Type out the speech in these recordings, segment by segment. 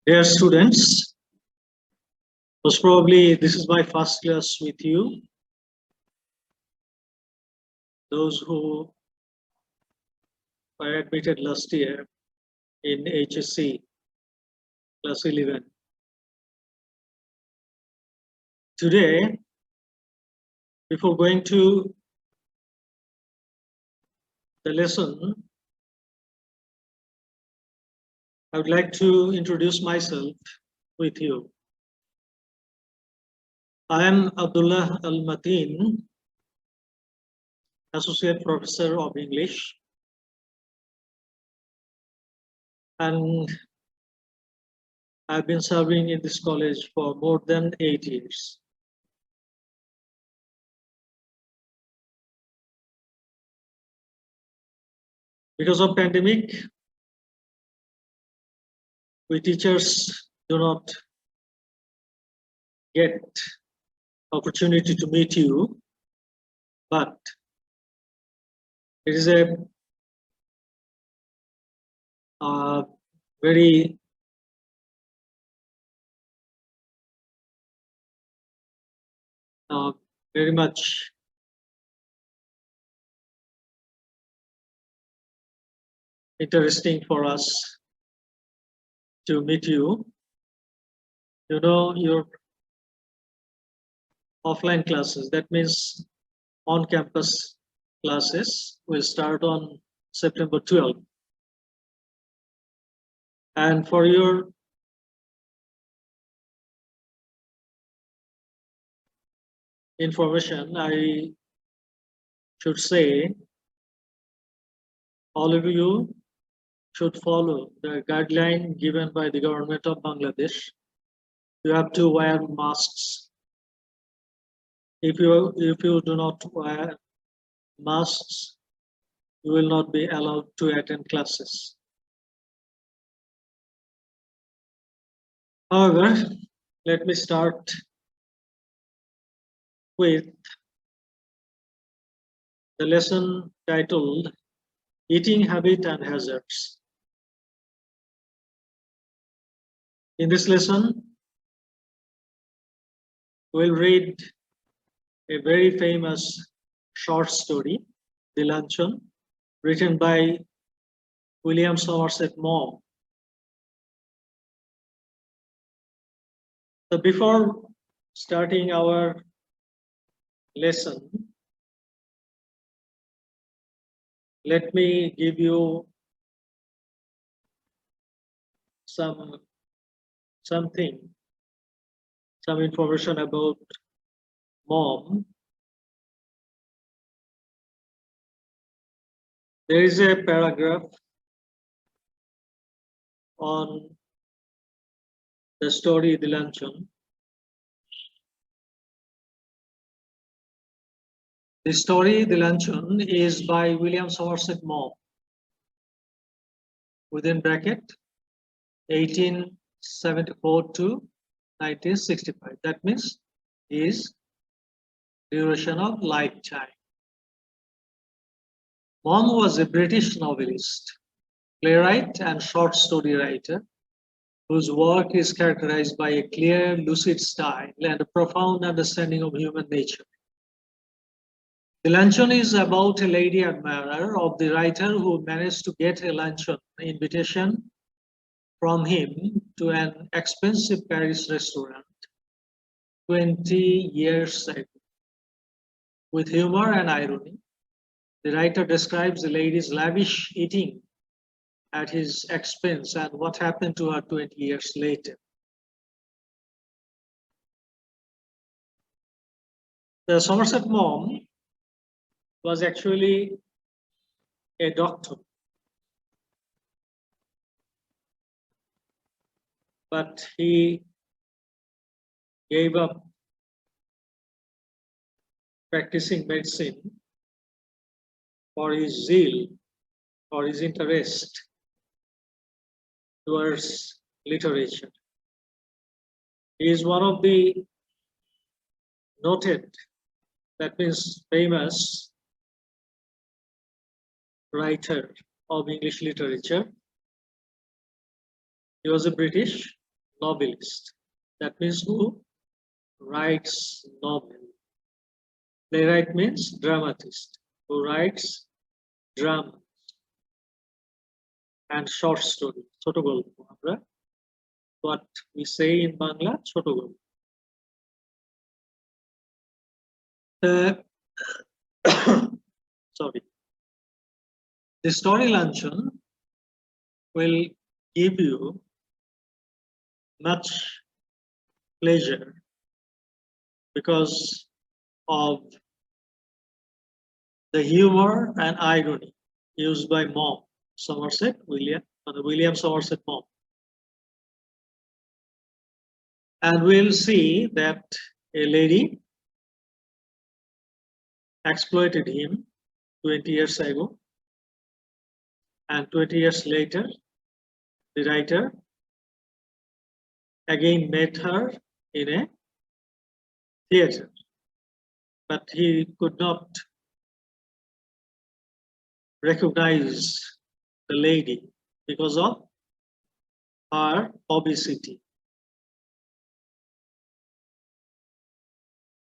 Dear students, most probably this is my first class with you. Those who were admitted last year in HSC class 11. Today, before going to the lesson, I would like to introduce myself with you. I am Abdullah Mateen, Associate Professor of English, and I've been serving in this college for more than 8 years. Because of pandemic, we teachers do not get opportunity to meet you, but it is a very very much interesting for us to meet you. You know, your offline classes, that means on-campus classes, will start on September 12th. And for your information, I should say all of you should follow the guideline given by the government of Bangladesh. You have to wear masks. If you do not wear masks, you will not be allowed to attend classes. However, let me start with the lesson titled Eating Habit and Hazards. In this lesson, we'll read a very famous short story, The Luncheon, written by William Somerset Maugham. So before starting our lesson, let me give you some information about Maugham. There is a paragraph on the story The Luncheon. The story The Luncheon is by William Somerset Maugham, within bracket 1874 to 1965. That means his duration of lifetime. Maugham was a British novelist, playwright, and short story writer whose work is characterized by a clear, lucid style and a profound understanding of human nature. The Luncheon is about a lady admirer of the writer who managed to get a luncheon invitation from him to an expensive Paris restaurant 20 years ago. With humor and irony, the writer describes the lady's lavish eating at his expense and what happened to her 20 years later. The Somerset Maugham was actually a doctor, but he gave up practicing medicine for his zeal, for his interest towards literature. He is one of the noted, that means famous, writer of English literature. He was a British novelist. That means who writes novel. Playwright means dramatist, who writes drama and short story. Choto golpo. Amra what we say in Bangla, choto golpo. Sorry. The story luncheon will give you much pleasure because of the humor and irony used by Mom William Somerset Maugham. And we'll see that a lady exploited him 20 years ago, and 20 years later, the writer again met her in a theater, but he could not recognize the lady because of her obesity.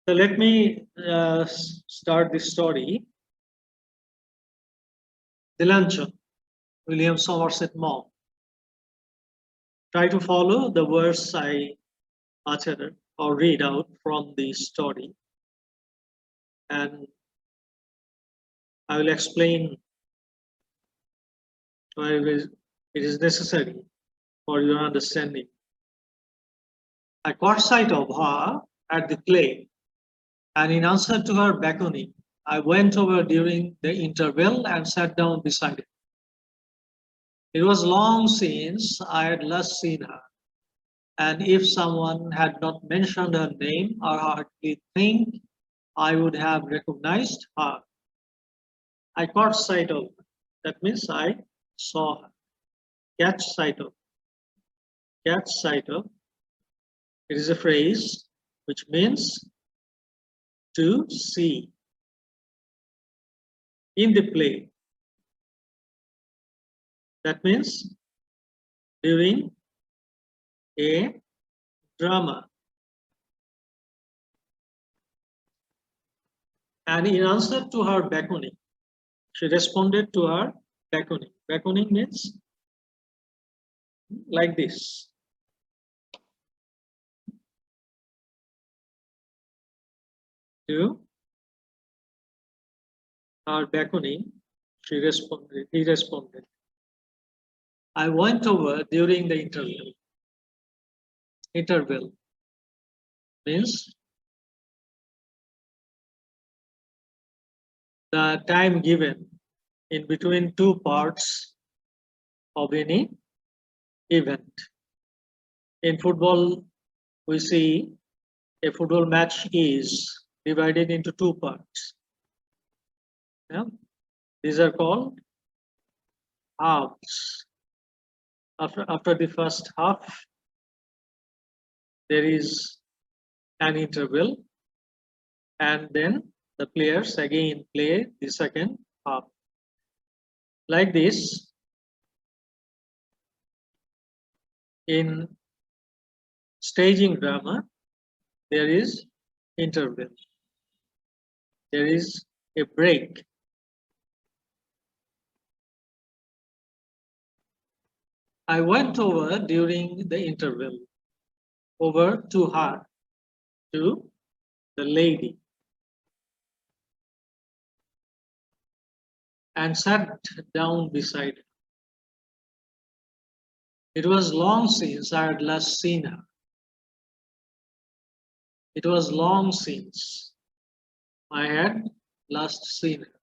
So let me start this story. The Luncheon, William Somerset Maugham. Try to follow the words I utter or read out from the story, and I will explain why it is necessary for your understanding. I caught sight of her at the play, and in answer to her beckoning, I went over during the interval and sat down beside her. It was long since I had last seen her, and if someone had not mentioned her name, I hardly think I would have recognized her. I caught sight of her. That means I saw her. Catch sight of. Catch sight of. It is a phrase which means to see. In the play. That means during a drama. And in answer to her beckoning, she responded to her beckoning. Beckoning means like this. To her beckoning, he responded. I went over during the interval. Interval means the time given in between two parts of any event. In football, we see a football match is divided into two parts. Yeah? These are called halves. After the first half, there is an interval, and then the players again play the second half. Like this, in staging drama, there is interval. There is a break. I went over during the interval, over to her, to the lady, and sat down beside her. It was long since I had last seen her. It was long since I had last seen her.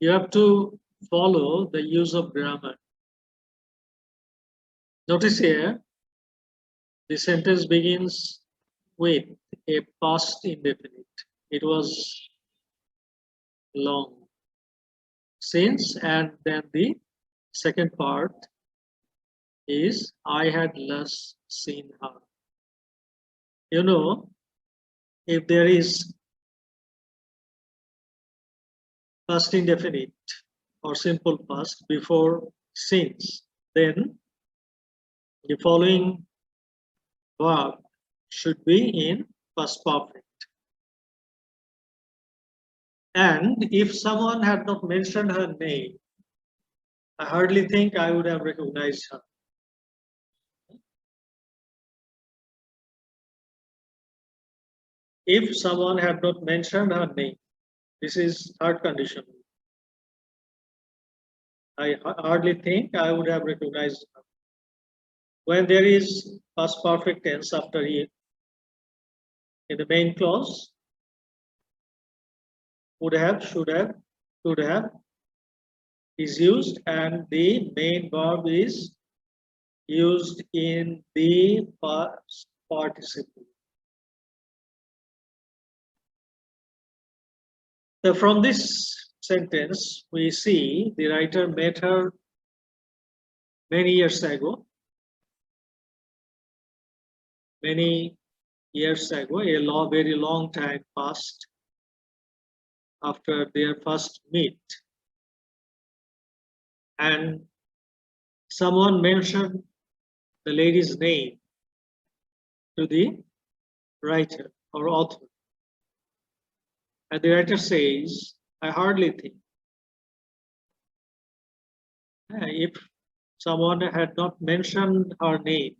You have to follow the use of grammar. Notice here, the sentence begins with a past indefinite. It was long since, and then the second part is I had last seen her. You know, if there is past indefinite or simple past before since, then the following verb should be in past perfect. And if someone had not mentioned her name, I hardly think I would have recognized her. If someone had not mentioned her name, this is third condition. I hardly think I would have recognized her. When there is past perfect tense after it, in the main clause, would have, should have, could have is used, and the main verb is used in the past participle. So from this sentence, we see the writer met her many years ago. Many years ago, a very long time passed after their first meet. And someone mentioned the lady's name to the writer or author. And the writer says, I hardly think. If someone had not mentioned her name,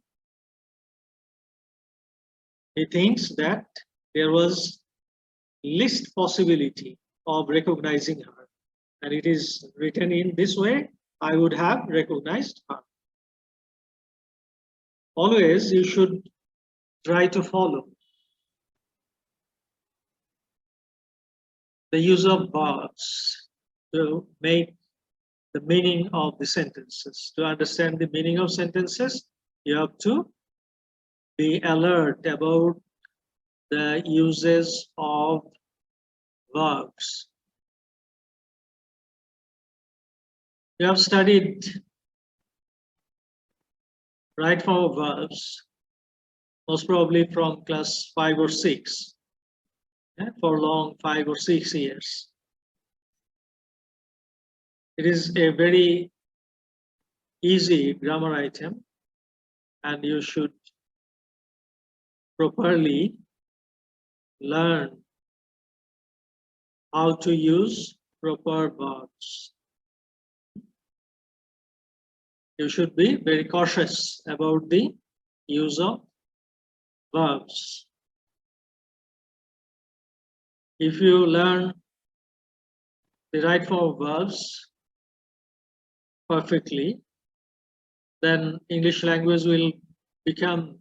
he thinks that there was least possibility of recognizing her. And it is written in this way, I would have recognized her. Always you should try to follow the use of verbs to make the meaning of the sentences. To understand the meaning of sentences, you have to be alert about the uses of verbs. You have studied right form of verbs, most probably from class 5 or 6, for long 5 or 6 years. It is a very easy grammar item, and you should properly learn how to use proper verbs. You should be very cautious about the use of verbs. If you learn the right form of verbs perfectly, then English language will become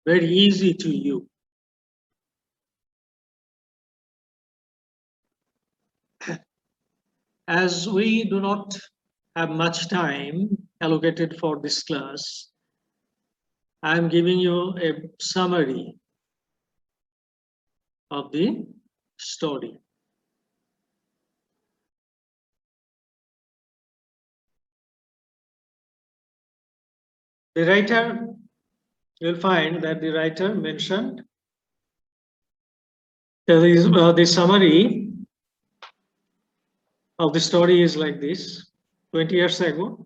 very easy to you. As we do not have much time allocated for this class, I am giving you a summary of the story. The writer, you'll find that the writer mentioned the summary of the story is like this. 20 years ago,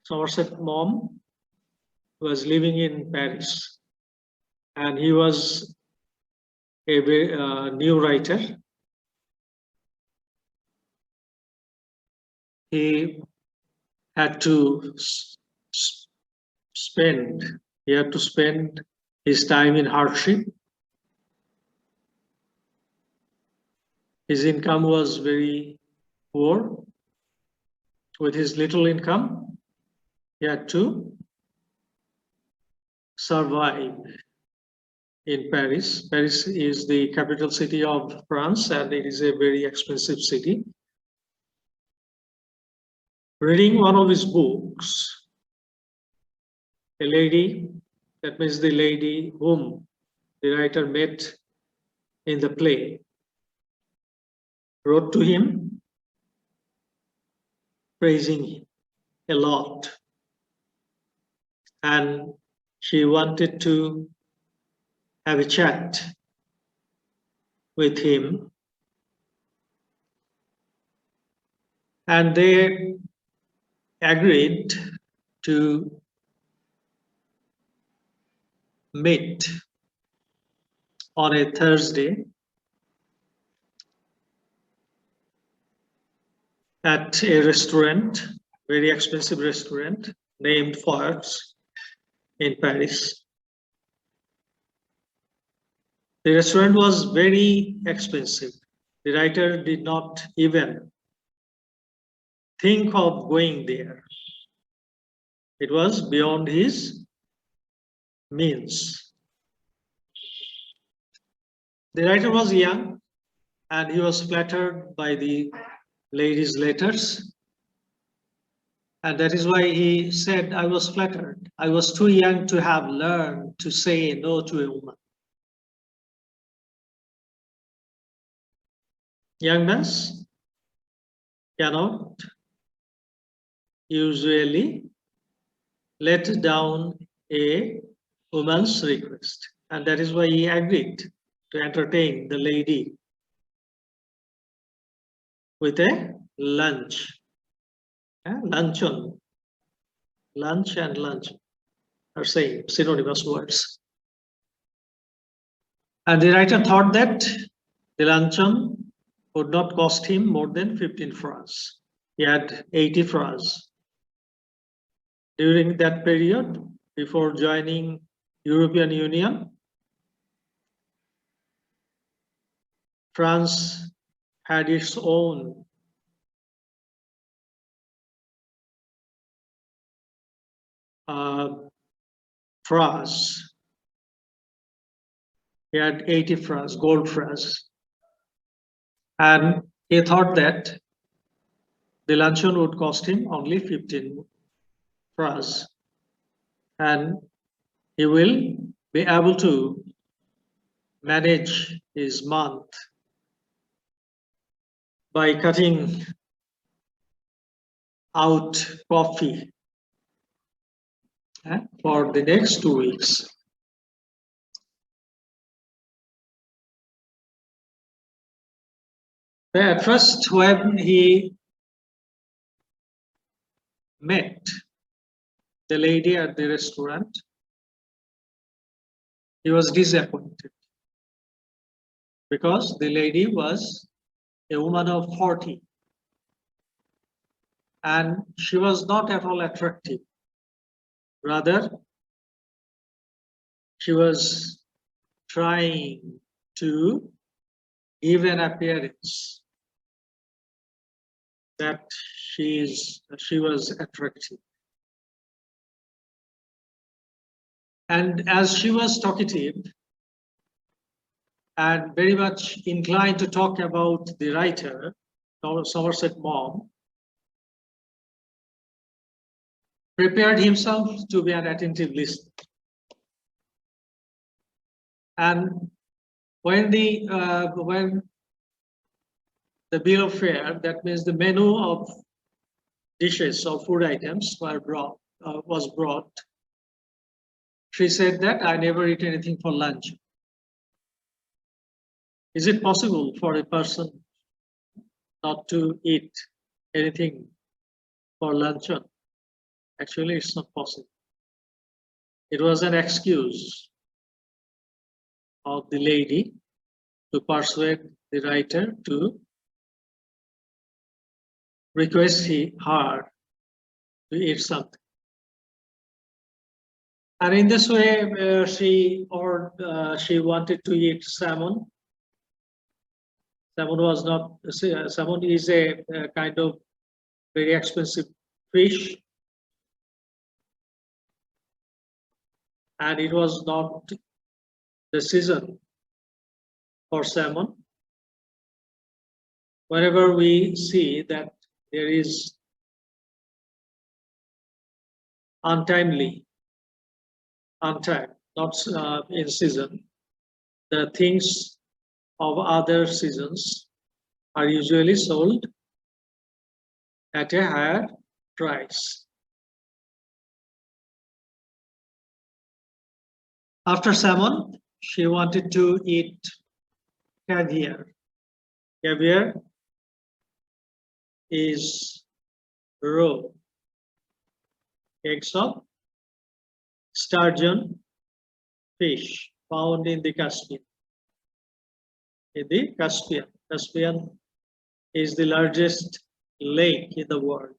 Somerset Maugham was living in Paris, and he was a new writer. He had to spend his time in hardship. His income was very poor. With his little income, he had to survive in Paris. Paris is the capital city of France, and it is a very expensive city. Reading one of his books, a lady, that means the lady whom the writer met in the play, wrote to him praising him a lot, and she wanted to have a chat with him, and they agreed to met on a Thursday at a restaurant, very expensive restaurant named Fox in Paris. The restaurant was very expensive. The writer did not even think of going there. It was beyond his means. The writer was young and he was flattered by the lady's letters. And that is why he said, I was flattered. I was too young to have learned to say no to a woman. Young men cannot usually let down a woman's request. And that is why he agreed to entertain the lady with a lunch. Luncheon. Lunch and lunch are same, synonymous words. And the writer thought that the luncheon would not cost him more than 15 francs. He had 80 francs. During that period, before joining European Union, France had its own francs. He had 80 francs, gold francs. And he thought that the luncheon would cost him only 15 francs. And he will be able to manage his month by cutting out coffee for the next 2 weeks. At first, when he met the lady at the restaurant, he was disappointed because the lady was a woman of 40 and she was not at all attractive. Rather, she was trying to give an appearance that she was attractive. And as she was talkative and very much inclined to talk about the writer, Somerset Maugham, prepared himself to be an attentive listener. And when the bill of fare, that means the menu of dishes or food items was brought, she said that I never eat anything for lunch. Is it possible for a person not to eat anything for luncheon? Actually, it's not possible. It was an excuse of the lady to persuade the writer to request her to eat something. And in this way, she wanted to eat salmon. Salmon is a kind of very expensive fish. And it was not the season for salmon. Whenever we see that there is untimely, not in season, the things of other seasons are usually sold at a higher price. After salmon, she wanted to eat caviar. Caviar is raw eggs of sturgeon fish found in the Caspian. In the Caspian. Caspian is the largest lake in the world.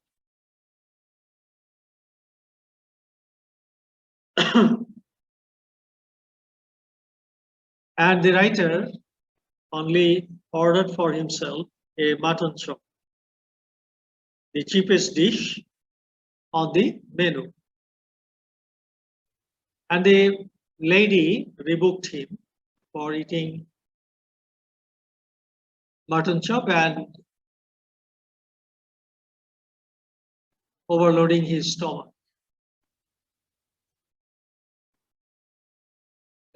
And the writer only ordered for himself a mutton chop, the cheapest dish on the menu. And the lady rebuked him for eating mutton chop and overloading his stomach.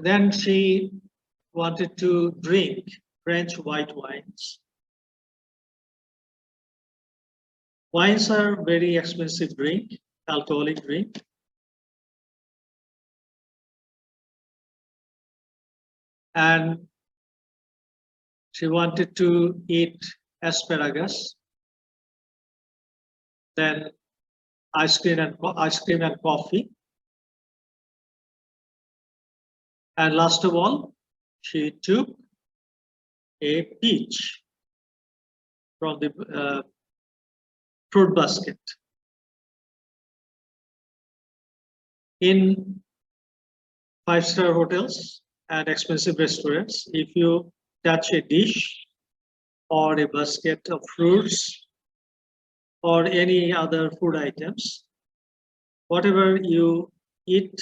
Then she wanted to drink French white wines. Wines are very expensive drink, alcoholic drink. And she wanted to eat asparagus, then ice cream and coffee. And last of all, she took a peach from the fruit basket. In five-star hotels and expensive restaurants, if you touch a dish or a basket of fruits or any other food items, whatever you eat,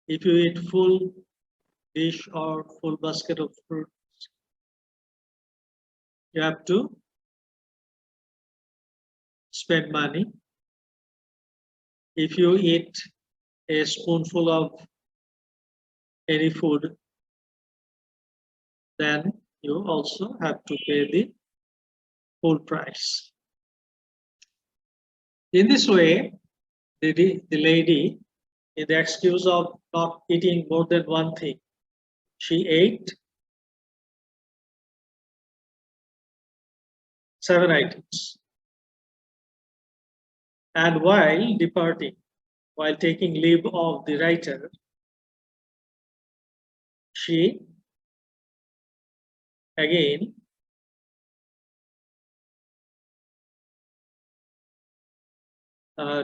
if you eat full dish or full basket of fruits, you have to spend money. If you eat a spoonful of any food, then you also have to pay the full price. In this way, the lady, in the excuse of not eating more than one thing, she ate 7 items. And while departing, while taking leave of the writer, she again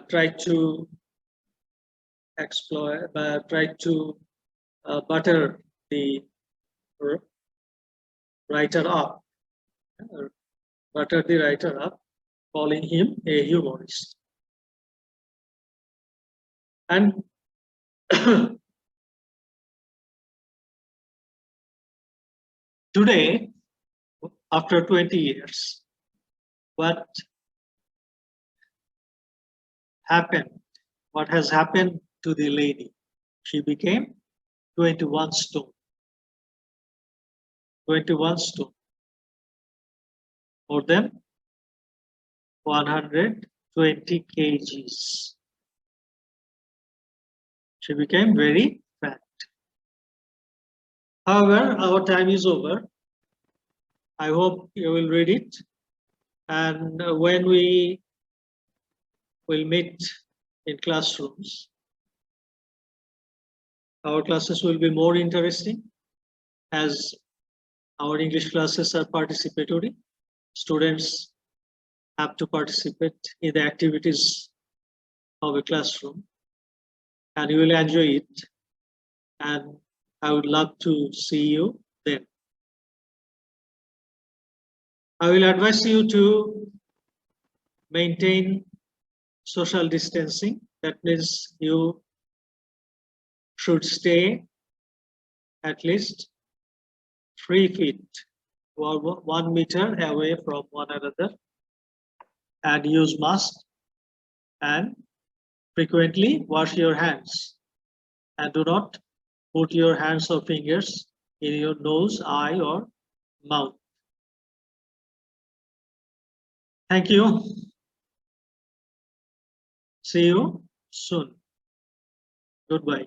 tried to butter the writer up, calling him a humorist. And today, after 20 years, what has happened to the lady? She became 21 stone. 21 stone. More than 120 kgs. She became very fat. However, our time is over. I hope you will read it. And when we will meet in classrooms, our classes will be more interesting as our English classes are participatory. Students have to participate in the activities of a classroom, and you will enjoy it. And I would love to see you then. I will advise you to maintain social distancing. That means you should stay at least 3 feet or 1 meter away from one another, and use mask, and frequently wash your hands, and do not put your hands or fingers in your nose, eye, or mouth. Thank you. See you soon. Goodbye.